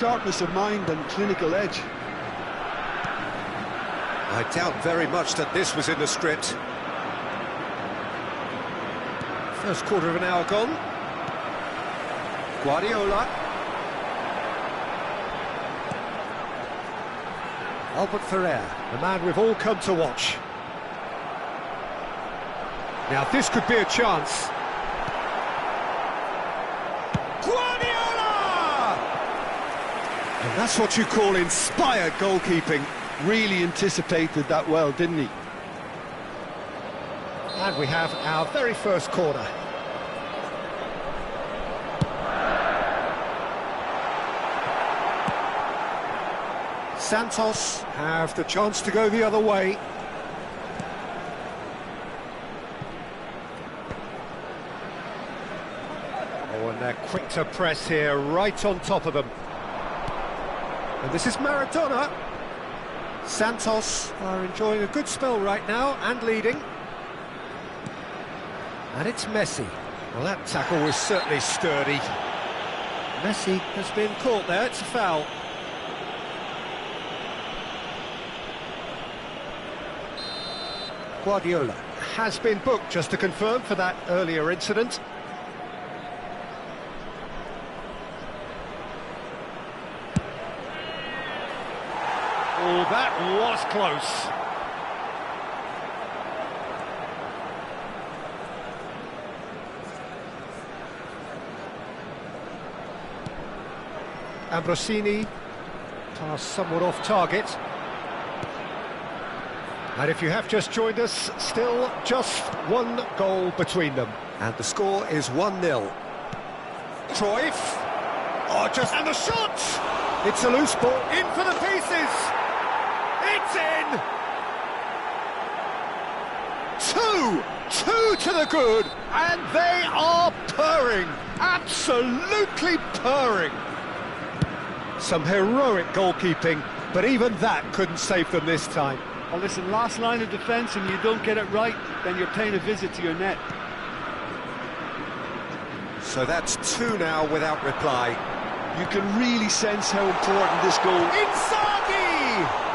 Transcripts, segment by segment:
Sharpness of mind and clinical edge. I doubt very much that this was in the script. First quarter of an hour gone. Guardiola. Albert Ferrer, the man we've all come to watch. Now this could be a chance. Guardiola! And that's what you call inspired goalkeeping. Really anticipated that well, didn't he? And we have our very first corner. Santos have the chance to go the other way. Oh, and they're quick to press here, right on top of them. And this is Maradona. Santos are enjoying a good spell right now and leading. And it's Messi. Well, that tackle was certainly sturdy. Messi has been caught there, it's a foul. Guardiola has been booked, just to confirm, for that earlier incident. Oh, that was close. Ambrosini, pass somewhat off target. And if you have just joined us, still just one goal between them. And the score is 1-0. Cruyff. Oh, just... And the shot! It's a loose ball. In for the pieces! It's in! Two to the good, and they are purring. Absolutely purring. Some heroic goalkeeping, but even that couldn't save them this time. Well, listen, last line of defence and you don't get it right, then you're paying a visit to your net. So that's two now without reply. You can really sense how important this goal is. Inzaghi!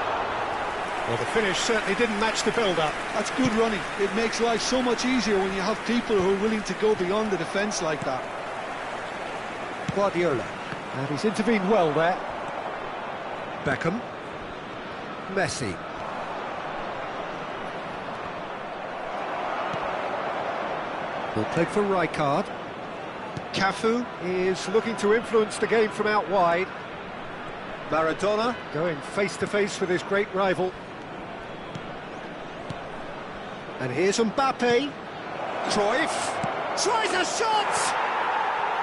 Well, the finish certainly didn't match the build-up. That's good running. It makes life so much easier when you have people who are willing to go beyond the defence like that. Guardiola. And he's intervened well there. Beckham. Messi. Will play for Rijkaard. Cafu is looking to influence the game from out wide. Maradona going face-to-face with his great rival. And here's Mbappe. Cruyff tries a shot!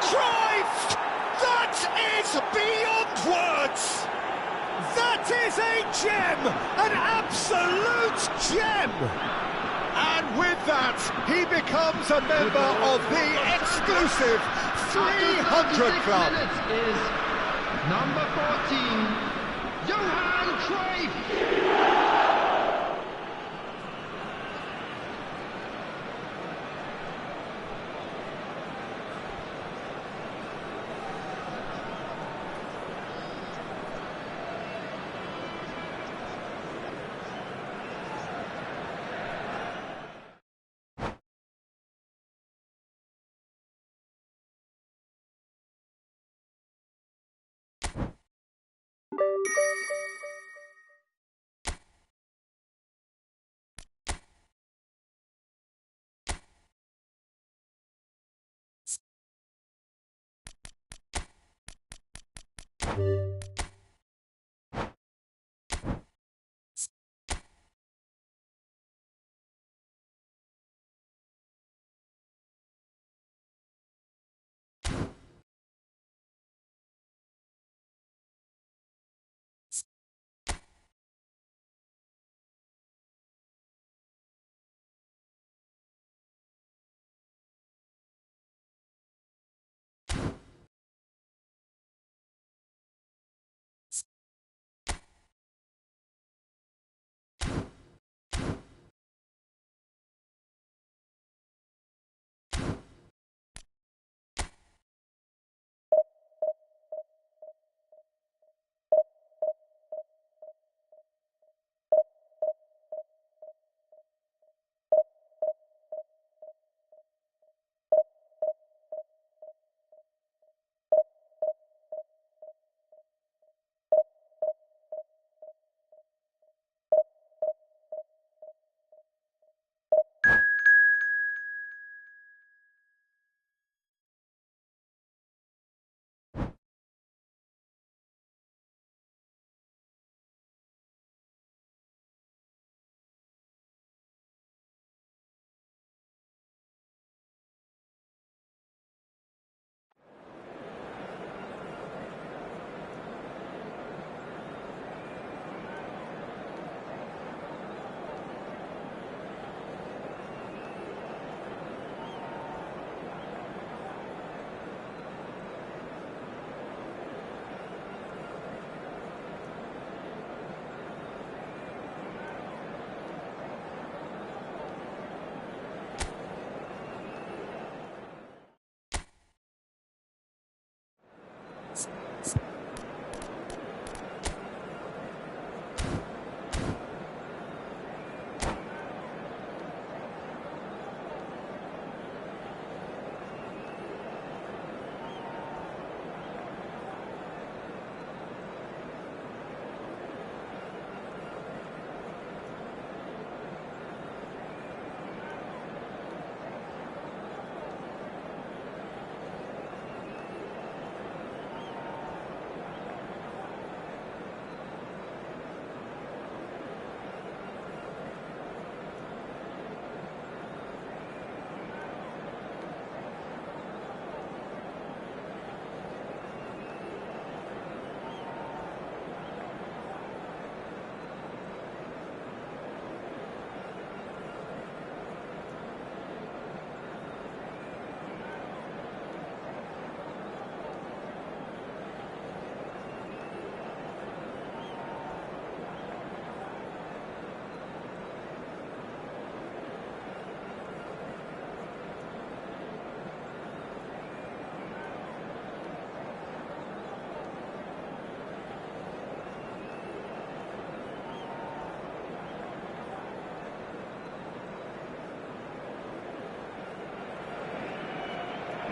Cruyff! That is beyond words! That is a gem! An absolute gem! And with that, he becomes a member of the exclusive 300 Club. Is number 14, Johan Cruyff.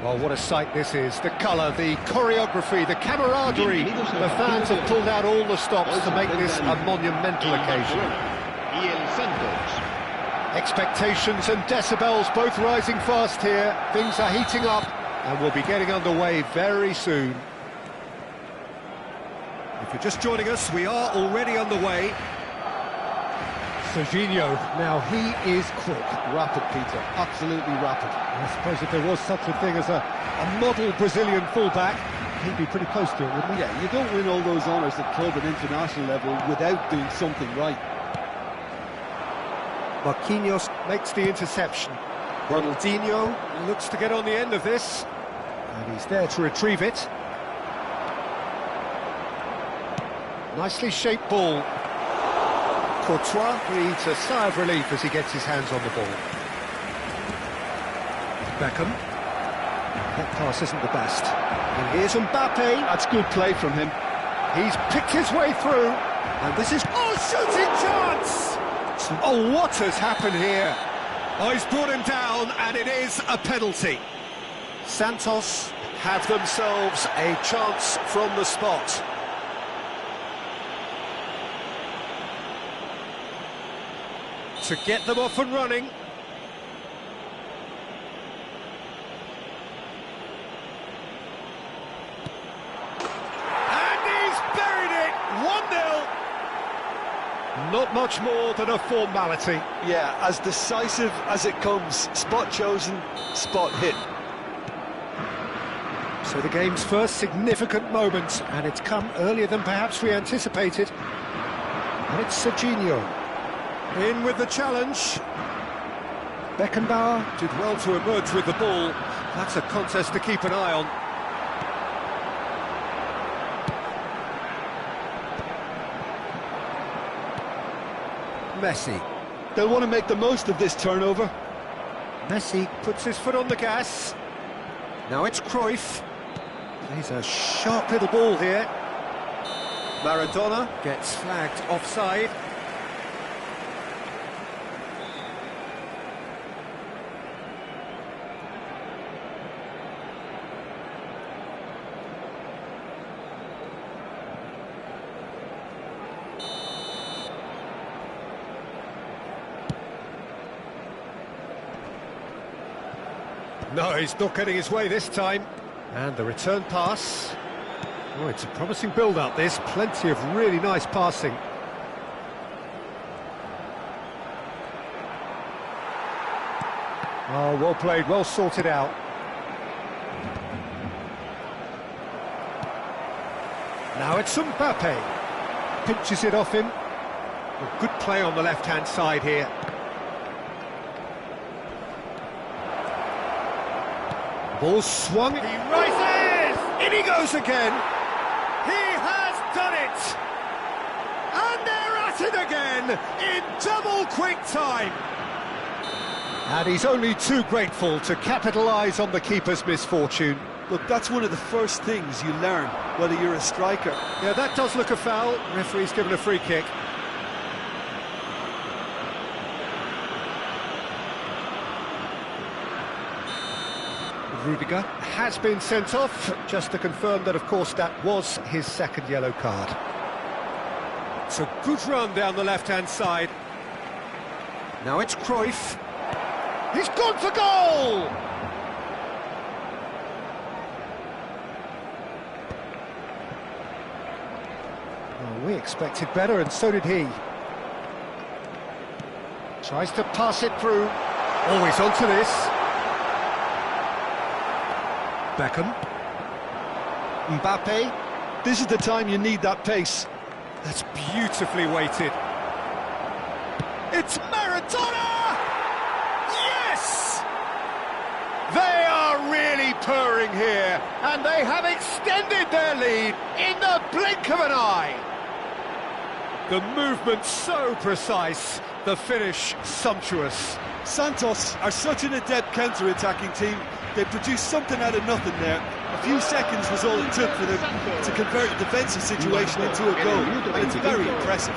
Well, what a sight this is. The colour, the choreography, the camaraderie. The fans have pulled out all the stops to make this a monumental occasion. Expectations and decibels both rising fast here. Things are heating up and we'll be getting underway very soon. If you're just joining us, we are already underway. Serginho, now he is quick. Rapid, Peter, absolutely rapid. I suppose if there was such a thing as a model Brazilian fullback, he'd be pretty close to it, wouldn't he? Yeah, you don't win all those honours at club and international level without doing something right. Marquinhos makes the interception. Ronaldinho looks to get on the end of this. And he's there to retrieve it. Nicely shaped ball. Courtois breathes a sigh of relief as he gets his hands on the ball. Beckham. That pass isn't the best. And here's Mbappe. That's good play from him. He's picked his way through. And this is... Oh, shooting chance! Oh, what has happened here? Oh, he's brought him down, and it is a penalty. Santos have themselves a chance from the spot. To get them off and running. And he's buried it! 1-0. Not much more than a formality. Yeah, as decisive as it comes. Spot chosen, spot hit. So the game's first significant moment, and it's come earlier than perhaps we anticipated. And it's Serginho. In with the challenge. Beckenbauer did well to emerge with the ball. That's a contest to keep an eye on. Messi. They'll want to make the most of this turnover. Messi puts his foot on the gas. Now it's Cruyff. Plays a sharp little ball here. Maradona gets flagged offside. No, he's not getting his way this time. And the return pass. Oh, it's a promising build-up, this. Plenty of really nice passing. Oh, well played, well sorted out. Now it's Mbappe. Pinches it off him. Well, good play on the left-hand side here. Ball swung, he rises! In he goes again! He has done it! And they're at it again, in double quick time! And he's only too grateful to capitalise on the keeper's misfortune. Look, that's one of the first things you learn, whether you're a striker. Yeah, that does look a foul. Referee's given a free kick. Rudiger has been sent off, just to confirm that, of course, that was his second yellow card. It's a good run down the left-hand side. Now it's Cruyff. He's gone for goal! Well, we expected better, and so did he. Tries to pass it through. Always onto this. Beckham. Mbappe. This is the time you need that pace. That's beautifully weighted. It's Maradona! Yes! They are really purring here, and they have extended their lead in the blink of an eye. The movement so precise, the finish sumptuous. Santos are such an adept counter-attacking team. They produced something out of nothing there. A few seconds was all it took for them to convert a defensive situation into a goal, and it's very impressive.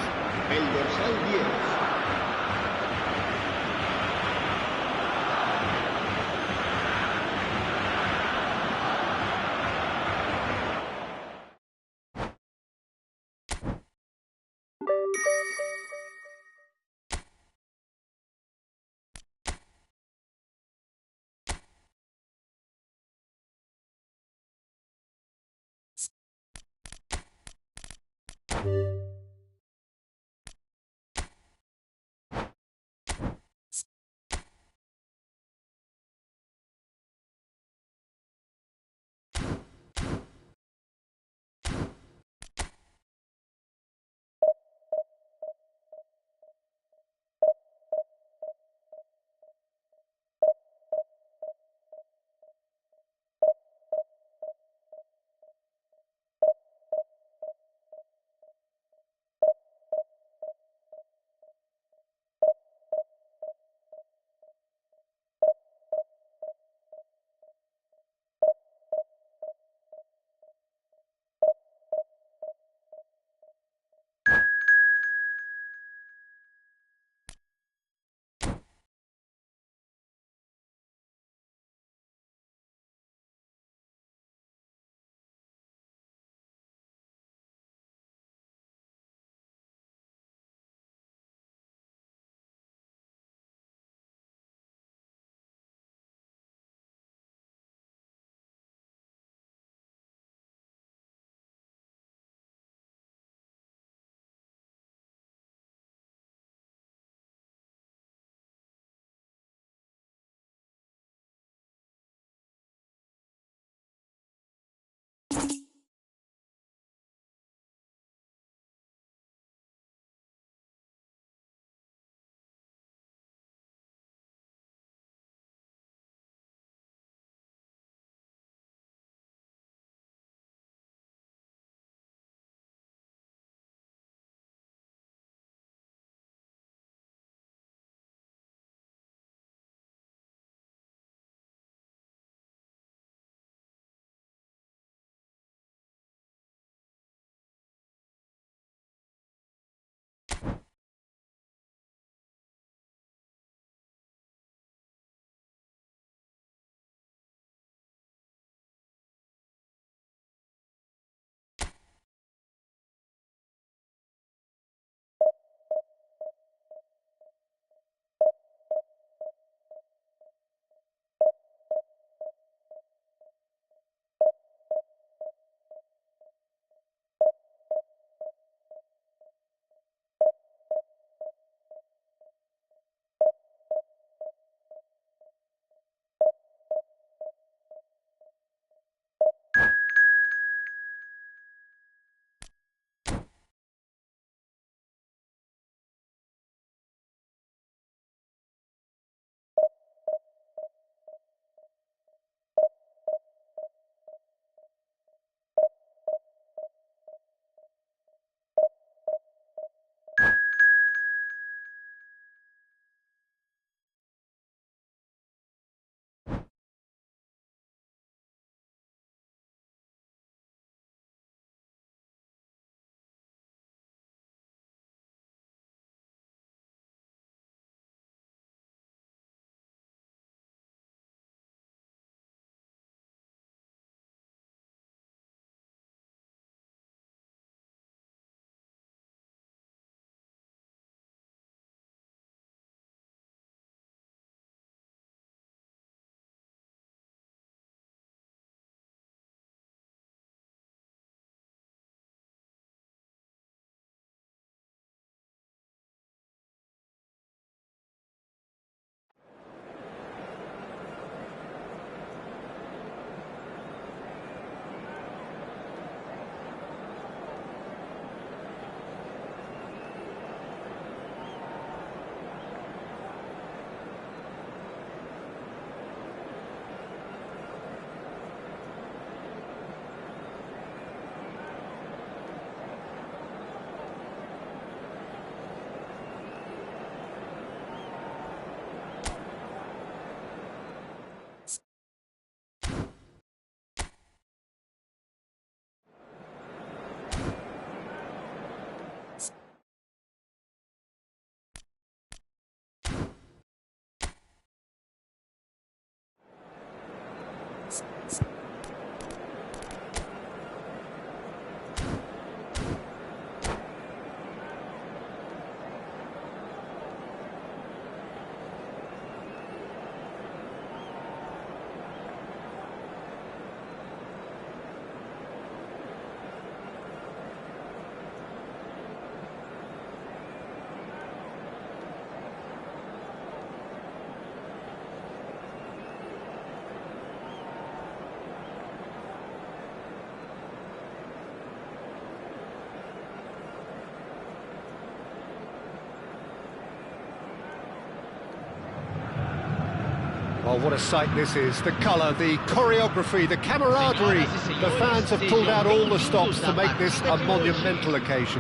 Oh, what a sight this is. The colour, the choreography, the camaraderie. The fans have pulled out all the stops to make this a monumental occasion.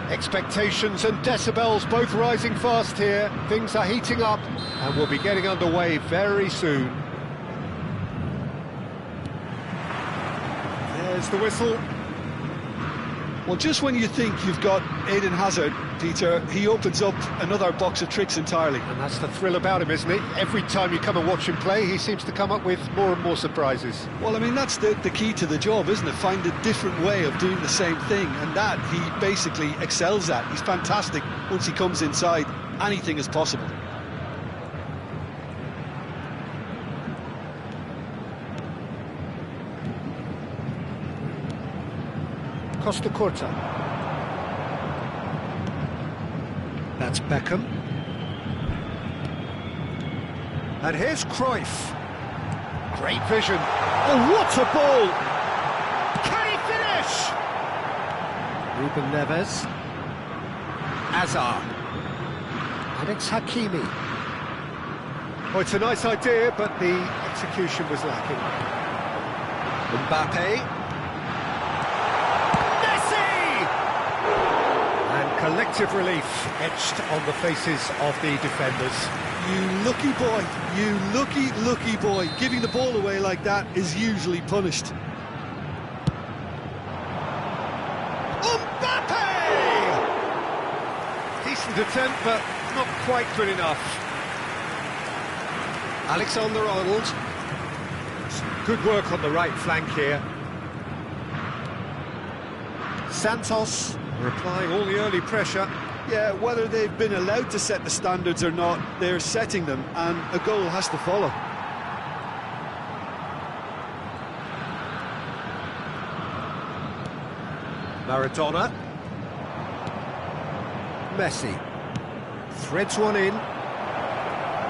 Expectations and decibels both rising fast here. Things are heating up and we'll be getting underway very soon. There's the whistle. Well, just when you think you've got Eden Hazard, Peter, he opens up another box of tricks entirely. And that's the thrill about him, isn't it? Every time you come and watch him play, he seems to come up with more and more surprises. Well, I mean, that's the key to the job, isn't it? Find a different way of doing the same thing, and that he basically excels at. He's fantastic once he comes inside. Anything is possible. Costa Curta. That's Beckham. And here's Cruyff. Great vision. Oh, what a ball! Can he finish? Ruben Neves. Azar. And it's Hakimi. Oh, it's a nice idea, but the execution was lacking. Mbappe. Collective relief etched on the faces of the defenders. You lucky boy, you lucky boy. Giving the ball away like that is usually punished. Mbappe! Decent attempt, but not quite good enough. Alexander-Arnold. Good work on the right flank here. Santos. They're applying all the early pressure. Yeah, whether they've been allowed to set the standards or not, they're setting them, and a goal has to follow. Maradona. Messi. Threads one in.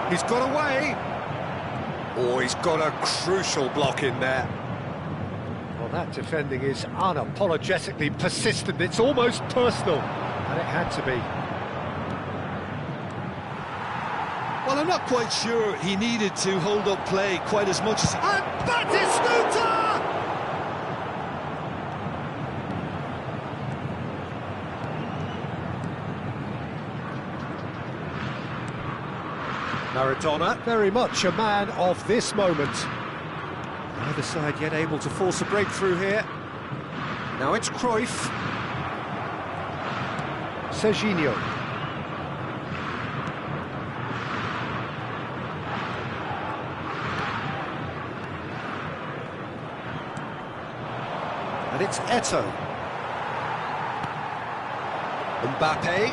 He's got away. Oh, he's got a crucial block in there. Well, that defending is unapologetically persistent. It's almost personal, and it had to be. Well, I'm not quite sure he needed to hold up play quite as much as... And Batistuta! Maradona, very much a man of this moment. Neither side yet able to force a breakthrough here. Now it's Cruyff. Serginho. And it's Eto'o. Mbappe.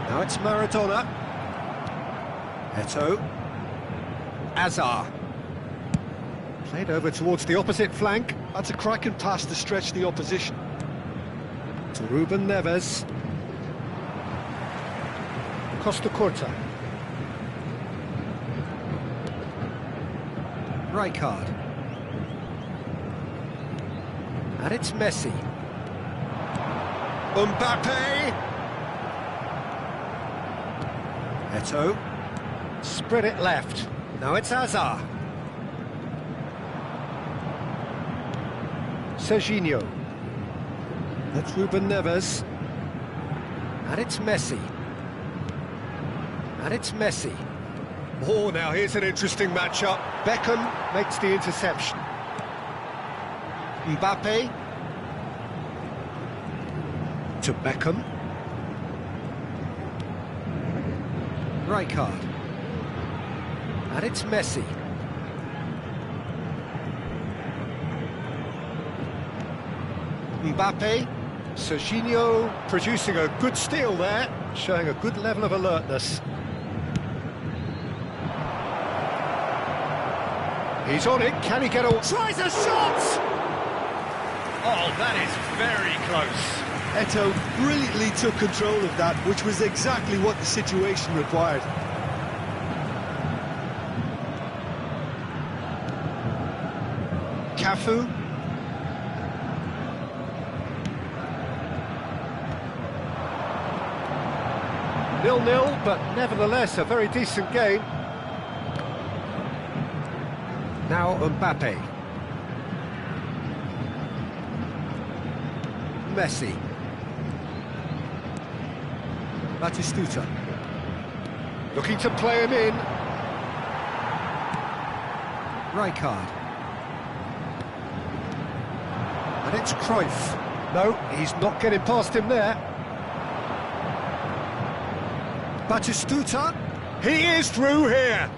Now it's Maradona. Eto'o. Azar. Played over towards the opposite flank. That's a cracking pass to stretch the opposition. To Ruben Neves. Costa Curta. Rijkaard. And it's Messi. Mbappe. Eto'o. Spread it left. Now it's Azar. Serginho. That's Ruben Neves. And it's Messi. And it's Messi. Oh, now here's an interesting matchup. Beckham makes the interception. Mbappe. To Beckham. Rijkaard. And it's Messi. Mbappe. Serginho producing a good steal there, showing a good level of alertness. He's on it, can he get a... Tries a shot! Oh, that is very close. Eto'o brilliantly took control of that, which was exactly what the situation required. Cafu. 0-0, but nevertheless a very decent game. Now Mbappe. Messi. Batistuta. Looking to play him in. Rijkaard. And it's Cruyff. No, he's not getting past him there. Batistuta. He is through here.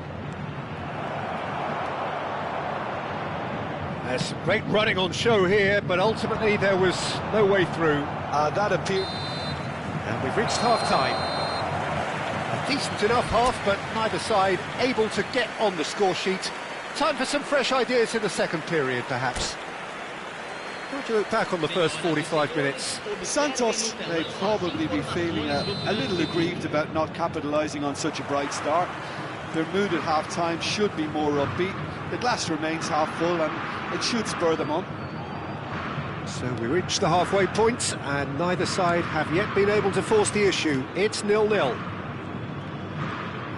There's some great running on show here, but ultimately there was no way through. That appeared... And we've reached half-time. A decent enough half, but neither side able to get on the score sheet. Time for some fresh ideas in the second period, perhaps. How do you look back on the first 45 minutes? Santos may probably be feeling a little aggrieved about not capitalising on such a bright start. Their mood at half-time should be more upbeat. The glass remains half full and it should spur them on. So we reach the halfway point and neither side have yet been able to force the issue. It's 0-0.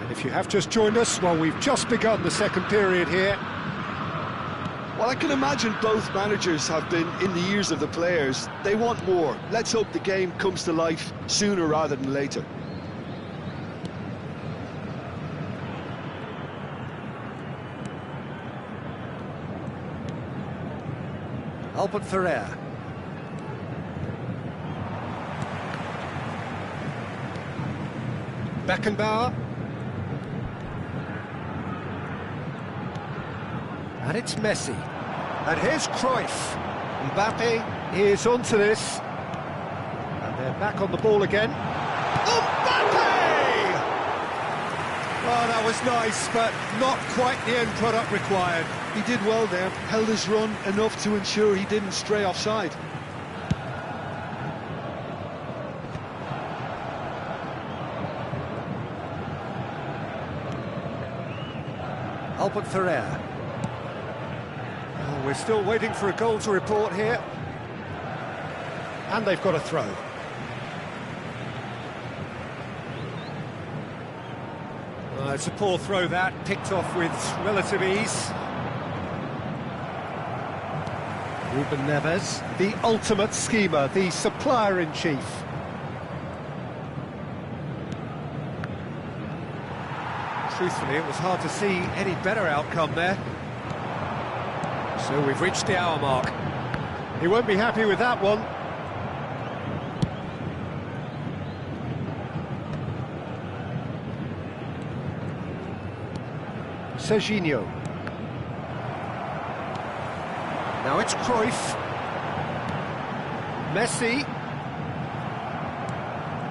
And if you have just joined us, well, we've just begun the second period here. Well, I can imagine both managers have been in the ears of the players. They want more. Let's hope the game comes to life sooner rather than later. Albert Ferrer. Beckenbauer. And it's Messi. And here's Cruyff. Mbappe is onto this. And they're back on the ball again. Mbappe! Oh, that was nice, but not quite the end product required. He did well there, held his run enough to ensure he didn't stray offside. Albert Ferrer. Oh, we're still waiting for a goal to report here. And they've got a throw. It's a poor throw that, picked off with relative ease. Ruben Neves, the ultimate schemer, the supplier-in-chief. Truthfully, it was hard to see any better outcome there. So we've reached the hour mark. He won't be happy with that one. Serginho. Now it's Cruyff. Messi.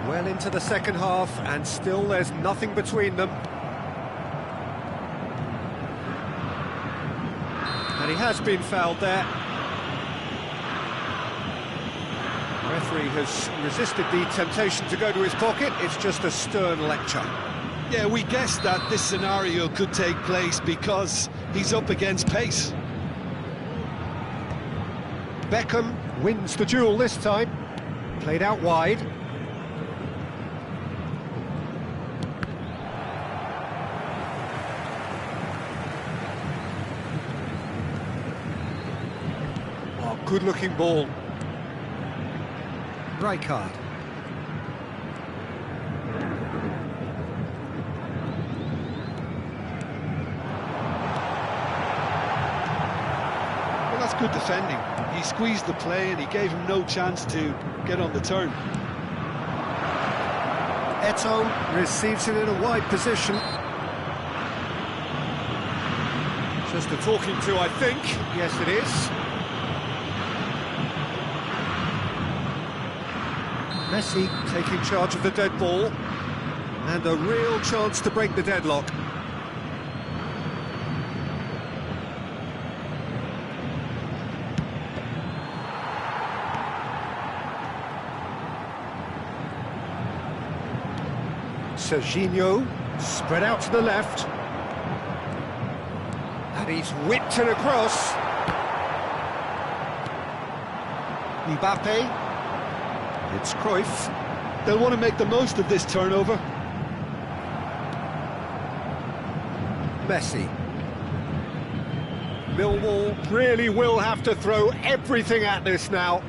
Well into the second half, and still there's nothing between them. And he has been fouled there. The referee has resisted the temptation to go to his pocket. It's just a stern lecture. Yeah, we guessed that this scenario could take place because he's up against pace. Beckham wins the duel this time. Played out wide. Oh, good-looking ball. Rijkaard. Good defending. He squeezed the play and he gave him no chance to get on the turn. Eto'o receives it in a wide position. Just a talking to, I think. Yes, it is. Messi taking charge of the dead ball. And a real chance to break the deadlock. Serginho, spread out to the left. And he's whipped it across. Mbappe. It's Cruyff. They'll want to make the most of this turnover. Messi. Millwall really will have to throw everything at this now.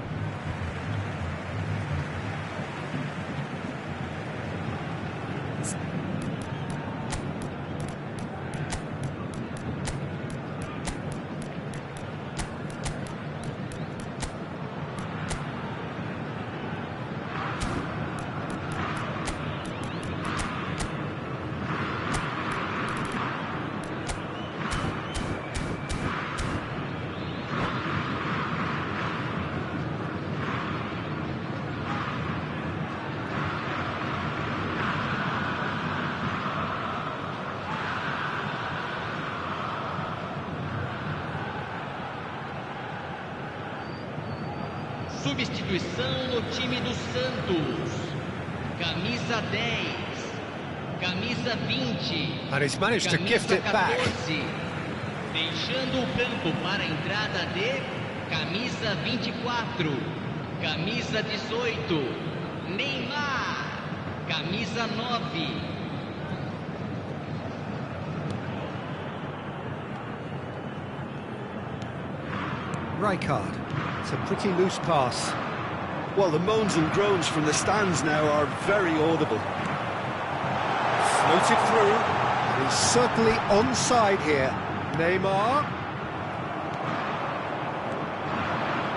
Substituição no time do Santos. Camisa 10. Camisa 20. And he's managed to gift it back. Deixando o campo para a entrada de camisa 24. Camisa 18. Neymar. Camisa 9. Rijkaard. It's a pretty loose pass. Well, the moans and groans from the stands now are very audible. Floated through, and he's certainly onside here. Neymar.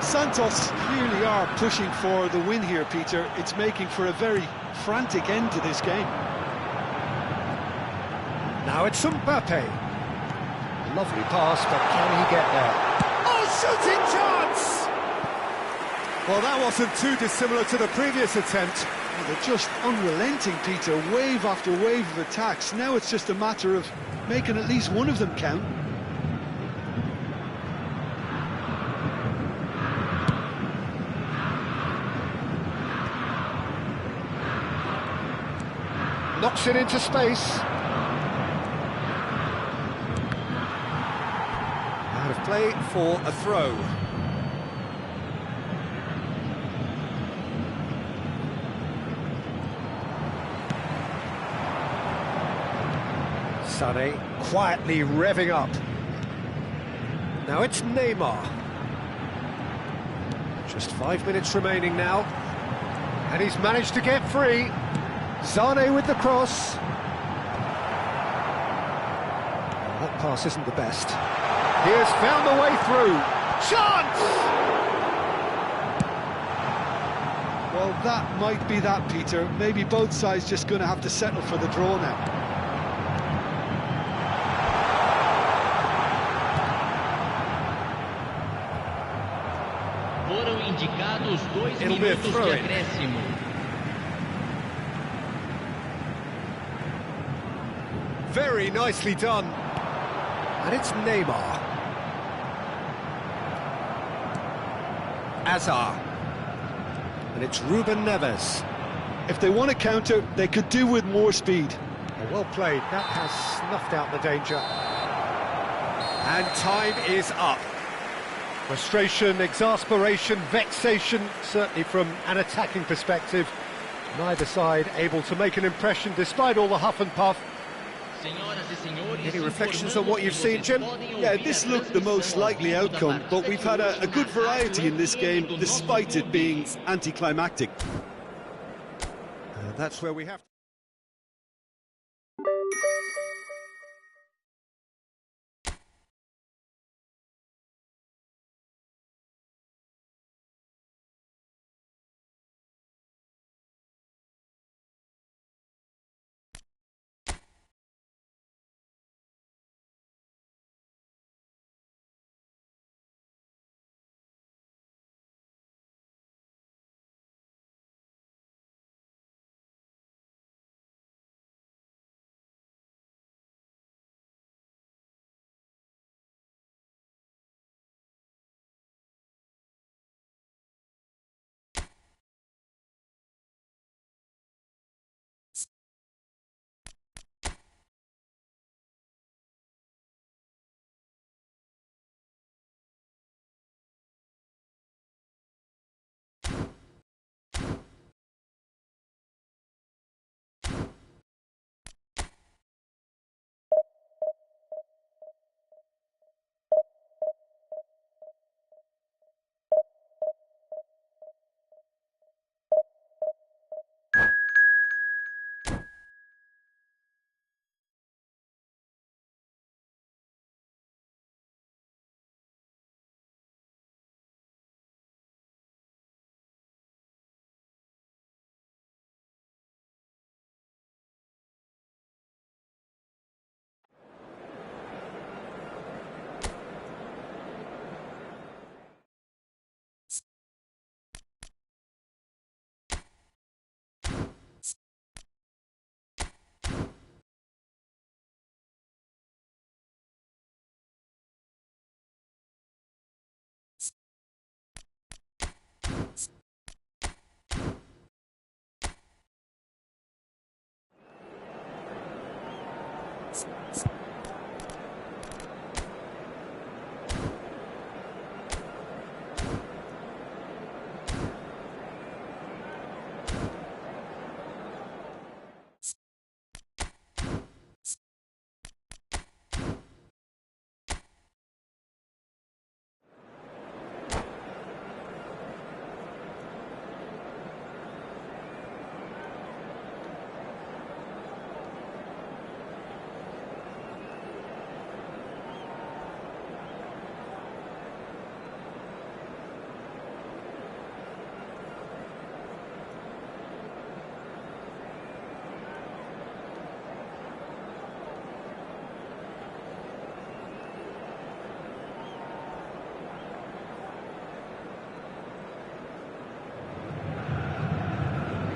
Santos clearly are pushing for the win here, Peter. It's making for a very frantic end to this game. Now it's Mbappe. Lovely pass, but can he get there? Oh, shooting chance! Well, that wasn't too dissimilar to the previous attempt. Well, they're just unrelenting, Peter. Wave after wave of attacks. Now it's just a matter of making at least one of them count. Knocks it into space. Out of play for a throw. Sané quietly revving up. Now it's Neymar. Just 5 minutes remaining now. And he's managed to get free. Sané with the cross. That pass isn't the best. He has found a way through. Chance! Well, that might be that, Peter. Maybe both sides just going to have to settle for the draw now. Foram indicados 2 It'll be a minutos de throw-in. acréscimo. Very nicely done. And it's Neymar. Azar. And it's Ruben Neves. If they want to counter, they could do with more speed. Well played. That has snuffed out the danger. And time is up. Frustration, exasperation, vexation, certainly from an attacking perspective. Neither side able to make an impression despite all the huff and puff. Any reflections on what you've seen, Jim? Yeah, this looked the most likely outcome, but we've had a good variety in this game, despite it being anticlimactic. That's where we have to...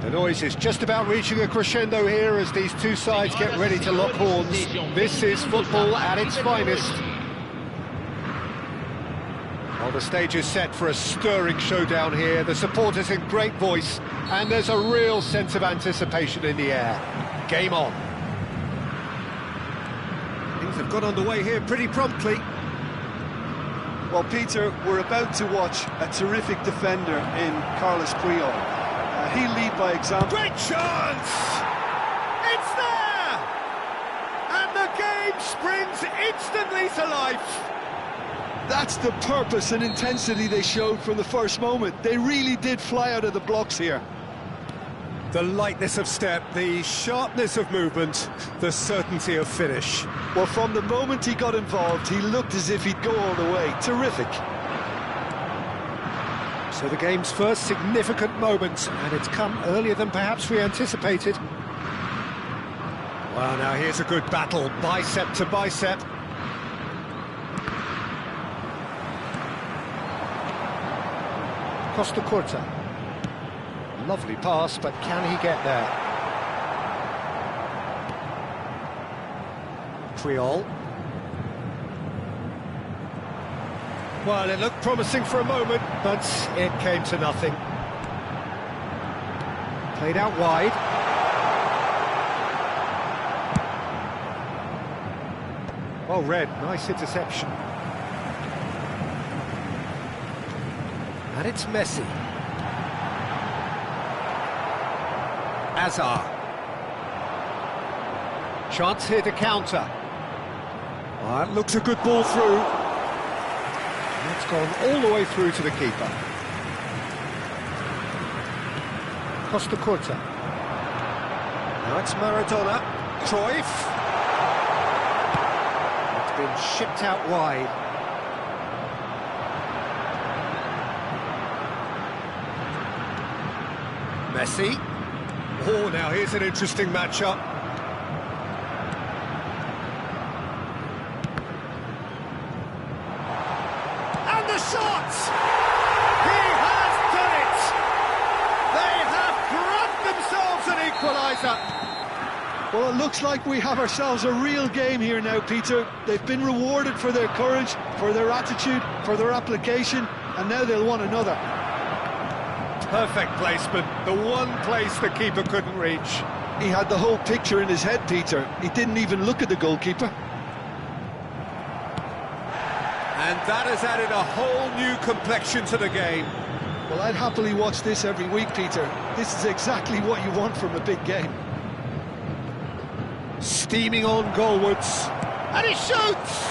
The noise is just about reaching a crescendo here as these two sides get ready to lock horns. This is football at its finest. Well, the stage is set for a stirring showdown here. The supporters in great voice, and there's a real sense of anticipation in the air. Game on. Things have got underway here pretty promptly. Well, Peter, we're about to watch a terrific defender in Carlos Puyol. He'll lead by example. Great chance! It's there! And the game springs instantly to life. That's the purpose and intensity they showed from the first moment. They really did fly out of the blocks here. The lightness of step, the sharpness of movement, the certainty of finish. Well, from the moment he got involved, he looked as if he'd go all the way. Terrific. So the game's first significant moment, and it's come earlier than perhaps we anticipated. Well, now here's a good battle, bicep to bicep. Costa Curta. Lovely pass, but can he get there? Puyol. Well, it looked promising for a moment, but it came to nothing. Played out wide. Well read, nice interception. And it's Messi. Azar. Chance here to counter. Well, that looks a good ball through. It's gone all the way through to the keeper. Costa Curta. Now it's Maradona. Cruyff. It's been shipped out wide. Messi. Oh, now here's an interesting matchup. And the shot! He has done it! They have grabbed themselves an equaliser. Well, it looks like we have ourselves a real game here now, Peter. They've been rewarded for their courage, for their attitude, for their application, and now they'll want another. Perfect placement, the one place the keeper couldn't reach. He had the whole picture in his head, Peter. He didn't even look at the goalkeeper. And that has added a whole new complexion to the game. Well, I'd happily watch this every week, Peter. This is exactly what you want from a big game. Steaming on goalwards. And he shoots!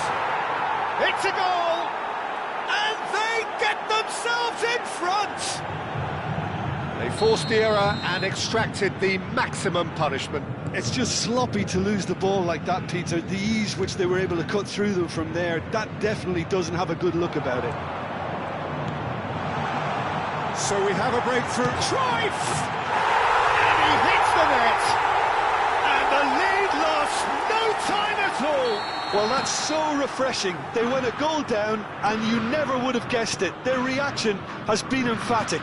It's a goal! And they get themselves in front! They forced the error and extracted the maximum punishment. It's just sloppy to lose the ball like that, Peter. The ease which they were able to cut through them from there, that definitely doesn't have a good look about it. So we have a breakthrough. Cruyff! And he hits the net! And the lead lost no time at all! Well, that's so refreshing. They went a goal down, and you never would have guessed it. Their reaction has been emphatic.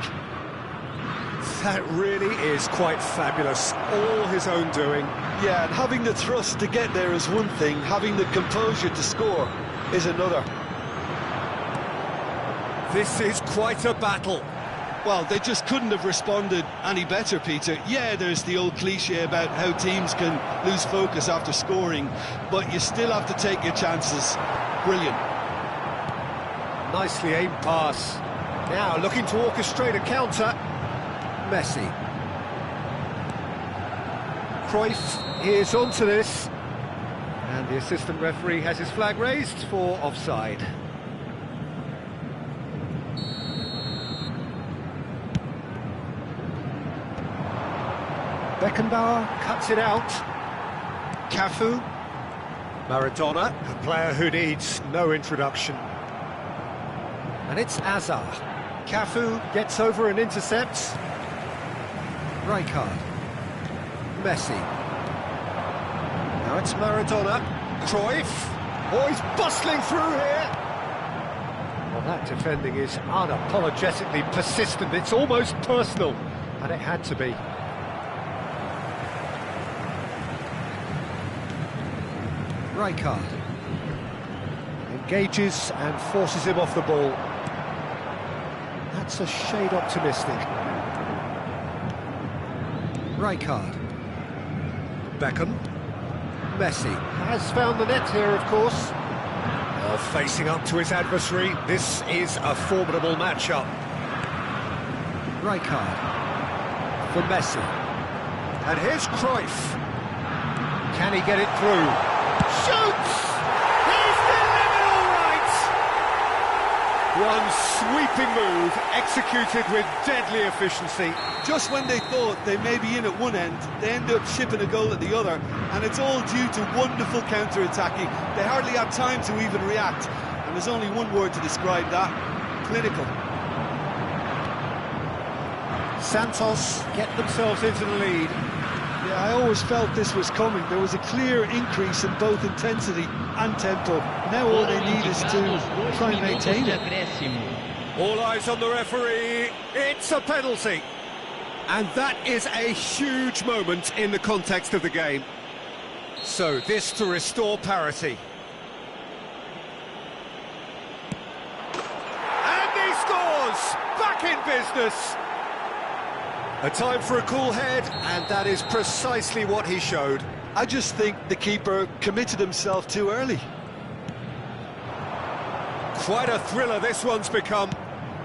That really is quite fabulous, all his own doing. Yeah, and having the thrust to get there is one thing, having the composure to score is another. This is quite a battle. Well, they just couldn't have responded any better, Peter. Yeah, there's the old cliche about how teams can lose focus after scoring, but you still have to take your chances. Brilliant. Nicely aimed pass. Now looking to orchestrate a counter. Messi. Cruyff is onto this. And the assistant referee has his flag raised for offside. Beckenbauer cuts it out. Cafu. Maradona, a player who needs no introduction. And it's Azar. Cafu gets over and intercepts. Rijkaard. Messi. Now it's Maradona. Cruyff. Oh, he's bustling through here. Well, that defending is unapologetically persistent. It's almost personal, and it had to be. Right card. Engages and forces him off the ball. That's a shade optimistic. Right card. Beckham. Messi has found the net here, of course. Oh, facing up to his adversary, this is a formidable matchup. Right card for Messi. And here's Cruyff. Can he get it through? Shoots! He's delivered all right! One sweeping move, executed with deadly efficiency. Just when they thought they may be in at one end, they end up shipping a goal at the other, and it's all due to wonderful counter-attacking. They hardly had time to even react, and there's only one word to describe that: clinical. Santos get themselves into the lead. Yeah, I always felt this was coming. There was a clear increase in both intensity and tempo. Now all they need is to try and maintain it. All eyes on the referee. It's a penalty. And that is a huge moment in the context of the game. So this to restore parity. And he scores! Back in business! A time for a cool head, and that is precisely what he showed. I just think the keeper committed himself too early. Quite a thriller this one's become.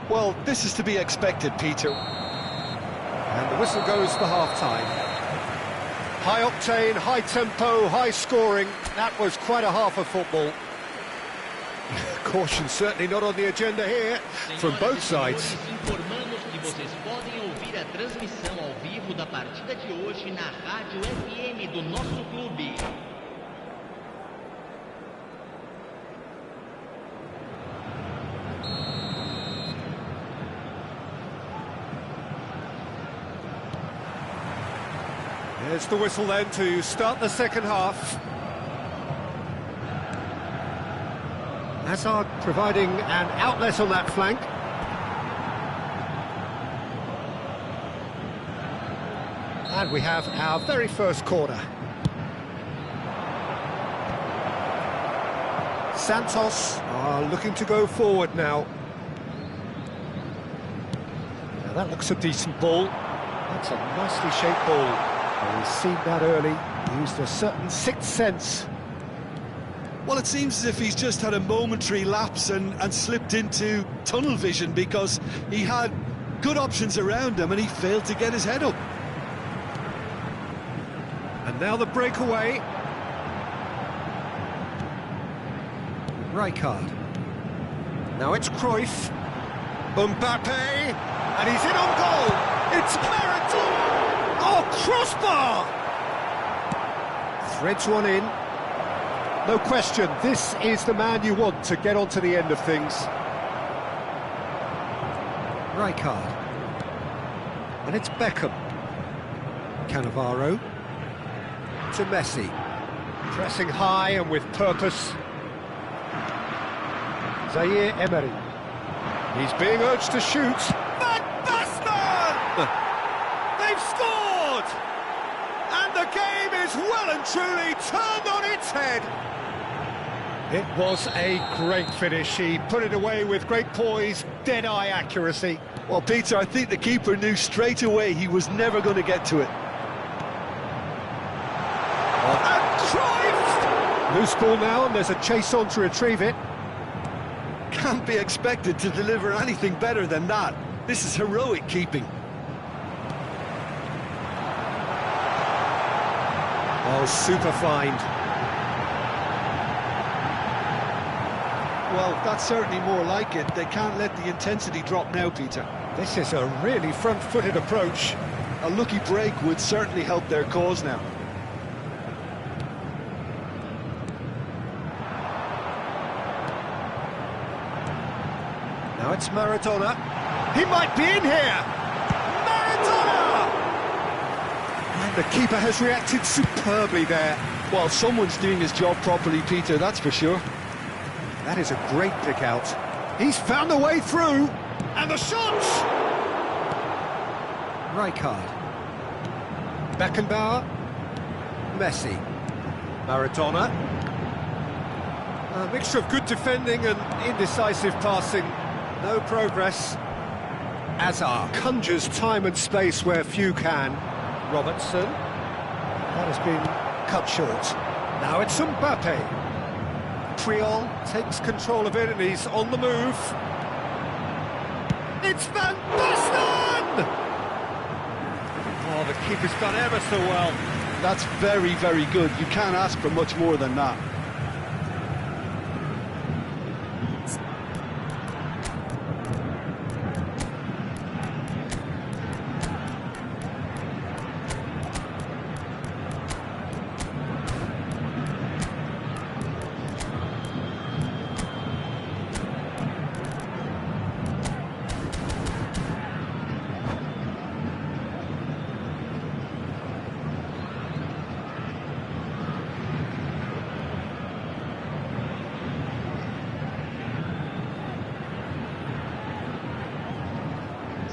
Well, this is to be expected, Peter. And the whistle goes for half-time. High octane, high tempo, high scoring. That was quite a half of football. Caution certainly not on the agenda here from both sides. Informamos que vocês podem ouvir a transmissão ao vivo da partida de hoje na rádio FM do nosso clube. There's the whistle then to start the second half. Hazard providing an outlet on that flank. And we have our very first corner. Santos are looking to go forward now. Now that looks a decent ball. That's a nicely shaped ball. Well, he's seen that early, used a certain sixth sense. Well, it seems as if he's just had a momentary lapse and slipped into tunnel vision, because he had good options around him and he failed to get his head up. And now the breakaway. Right card. Now it's Cruyff. Mbappe. And he's in on goal. It's Marathon. Oh, crossbar! Threads one in. No question, this is the man you want to get onto the end of things. Right card. And it's Beckham. Cannavaro. To Messi. Pressing high and with purpose. Zaire Emery. He's being urged to shoot. Van Basten! They've scored! And the game is well and truly turned on its head. It was a great finish. He put it away with great poise, dead-eye accuracy. Well, Peter, I think the keeper knew straight away he was never going to get to it. And Cruyff! Loose ball now, and there's a chase on to retrieve it. Can't be expected to deliver anything better than that. This is heroic keeping. Oh, super find. Well, that's certainly more like it. They can't let the intensity drop now, Peter. This is a really front-footed approach. A lucky break would certainly help their cause now. Now it's Maradona. He might be in here! Maradona! And the keeper has reacted superbly there. Well, someone's doing his job properly, Peter, that's for sure. That is a great pick out. He's found a way through. And the shot! Right card. Beckenbauer. Messi. Maradona. A mixture of good defending and indecisive passing. No progress. Azar conjures time and space where few can. Robertson. That has been cut short. Now it's Mbappe. Triol takes control of it and he's on the move. It's Van Basten! Oh, the keeper's done ever so well. That's very, very good. You can't ask for much more than that.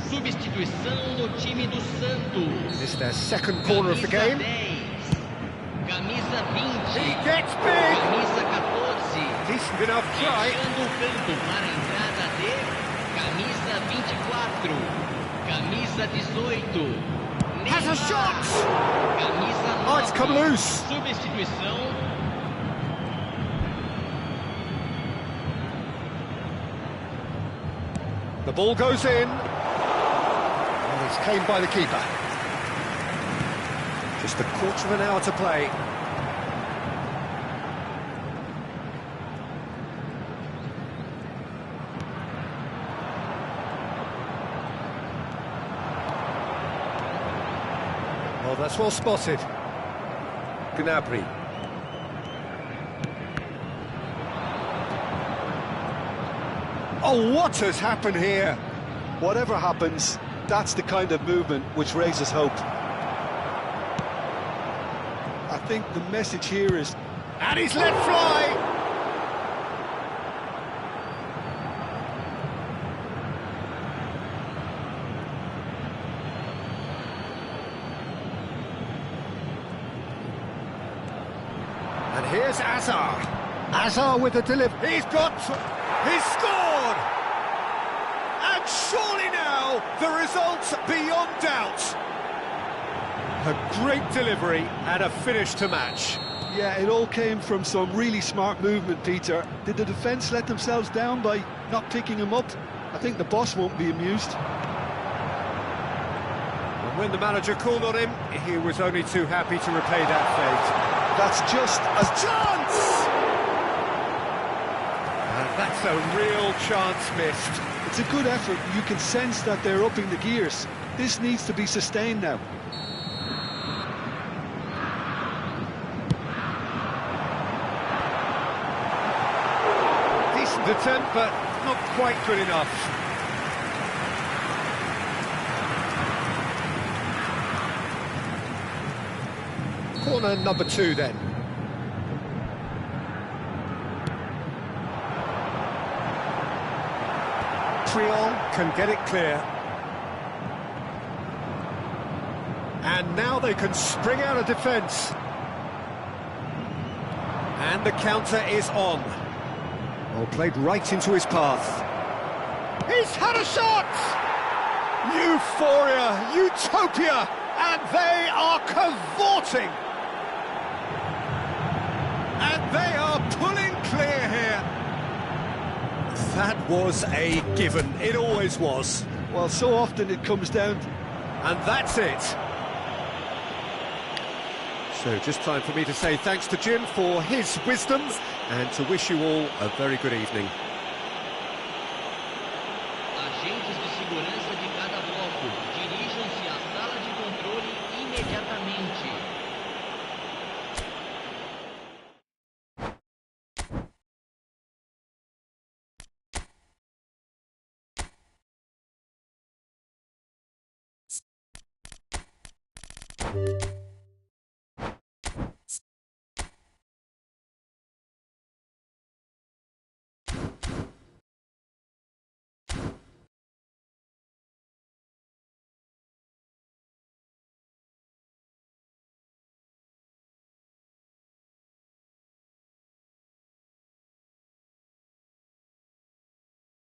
Substituição no time do Santos. This is their second corner of the game. Camisa 20. He gets big. Camisa 14. Decent enough try. Fechando o campo para a entrada de camisa 24. Camisa 18. Has a shot. Camisa 9. Oh, it's come loose. Substituição. The ball goes in. And it's came by the keeper. Just a quarter of an hour to play. Oh, that's well spotted. Gnabry. Oh, what has happened here? Whatever happens, that's the kind of movement which raises hope. I think the message here is... And he's let fly! And here's Azar. Azar with the delivery. He's scored! And surely now, the result's beyond doubt. A great delivery and a finish to match. Yeah, it all came from some really smart movement, Peter. Did the defence let themselves down by not picking him up? I think the boss won't be amused. And when the manager called on him, he was only too happy to repay that fate. That's just a chance! And that's a real chance missed. It's a good effort. You can sense that they're upping the gears. This needs to be sustained now. Decent attempt, but not quite good enough. Corner number 2 then. Triol can get it clear. And now they can spring out of defence. And the counter is on. Oh, played right into his path. He's had a shot! Euphoria, utopia, and they are cavorting. And they are pulling clear here. That was a given. It always was. Well, so often it comes down... And that's it. So just time for me to say thanks to Jim for his wisdom and to wish you all a very good evening. Agentes de segurança de cada bloco dirijam-se à sala de controle imediatamente.